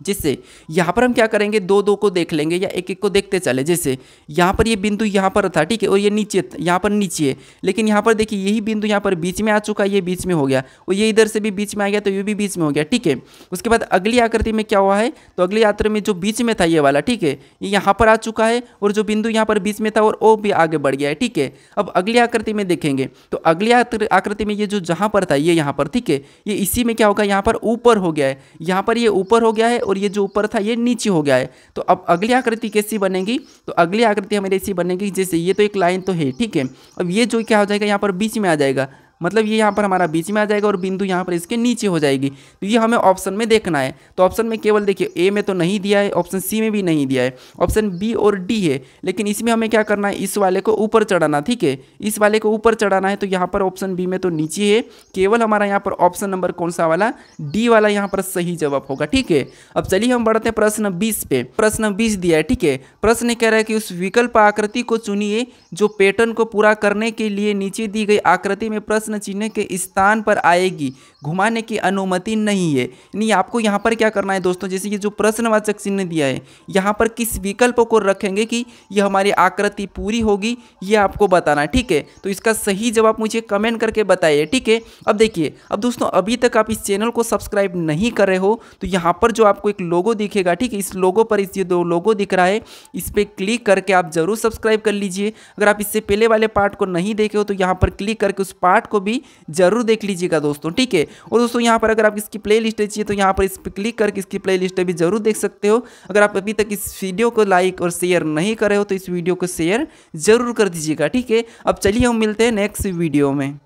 जिससे यहाँ पर हम क्या करेंगे, दो दो को देख लेंगे या एक एक को देखते चले। जैसे यहाँ पर ये बिंदु यहाँ पर था, ठीक है, और ये नीचे यहाँ पर नीचे है, लेकिन यहाँ पर देखिए यही बिंदु यहाँ पर बीच में आ चुका है, ये बीच में हो गया, और ये इधर से भी बीच में आ गया, तो ये भी बीच में हो गया, ठीक है। उसके बाद अगली आकृति में क्या हुआ है, तो अगली आकृति में जो बीच में था ये वाला, ठीक है, ये यहाँ पर आ चुका है, और जो बिंदु यहाँ पर बीच में था और वो भी आगे बढ़ गया है, ठीक है। अब अगली आकृति में देखेंगे तो अगली आकृति में ये जो जहाँ पर था ये यहाँ पर, ठीक है, ये इसी में क्या होगा, यहाँ पर ऊपर हो गया है, यहाँ पर ये ऊपर हो गया है, और ये जो ऊपर था ये नीचे हो गया है। तो अब अगली आकृति कैसी बनेगी, तो अगली आकृति हमारी ऐसी बनेगी, जैसे ये तो एक लाइन तो है, ठीक है। अब ये जो क्या हो जाएगा, यहाँ पर बीच में आ जाएगा, मतलब ये यहाँ पर हमारा बीच में आ जाएगा और बिंदु यहाँ पर इसके नीचे हो जाएगी। तो ये हमें ऑप्शन में देखना है। तो ऑप्शन में केवल देखिए ए में तो नहीं दिया है, ऑप्शन सी में भी नहीं दिया है, ऑप्शन बी और डी है, लेकिन इसमें हमें क्या करना है, इस वाले को ऊपर चढ़ाना, ठीक है, इस वाले को ऊपर चढ़ाना है। तो यहाँ पर ऑप्शन बी में तो नीचे है, केवल हमारा यहाँ पर ऑप्शन नंबर कौन सा वाला, डी वाला यहाँ पर सही जवाब होगा, ठीक है। अब चलिए हम बढ़ते हैं प्रश्न 20 पे। प्रश्न 20 दिया है, ठीक है। प्रश्न कह रहा है कि उस विकल्प आकृति को चुनिए जो पैटर्न को पूरा करने के लिए नीचे दी गई आकृति में प्रश्न चिन्ह के स्थान पर आएगी, घुमाने की अनुमति नहीं है। यानी आपको यहाँ पर क्या करना है दोस्तों, जैसे ये जो प्रश्नवाचक चिन्ह दिया है, यहाँ पर किस विकल्प को रखेंगे कि ये हमारी आकृति पूरी होगी, ये आपको बताना है, ठीक है। तो इसका सही जवाब मुझे कमेंट करके बताइए, ठीक है। अब देखिए, अब दोस्तों अभी तक आप इस चैनल को सब्सक्राइब नहीं कर रहे हो तो यहाँ पर जो आपको एक लोगो दिखेगा, ठीक है, इस लोगो पर इस ये दो लोगो दिख रहा है, इस पर क्लिक करके आप जरूर सब्सक्राइब कर लीजिए। अगर आप इससे पहले वाले पार्ट को नहीं देखे हो तो यहाँ पर क्लिक करके उस पार्ट को भी जरूर देख लीजिएगा दोस्तों, ठीक है। और दोस्तों यहाँ पर अगर आप इसकी प्लेलिस्ट चाहिए तो यहाँ पर इस पर क्लिक करके इसकी प्लेलिस्ट भी जरूर देख सकते हो। अगर आप अभी तक इस वीडियो को लाइक और शेयर नहीं कर रहे हो तो इस वीडियो को शेयर जरूर कर दीजिएगा, ठीक है। अब चलिए हम मिलते हैं नेक्स्ट वीडियो में।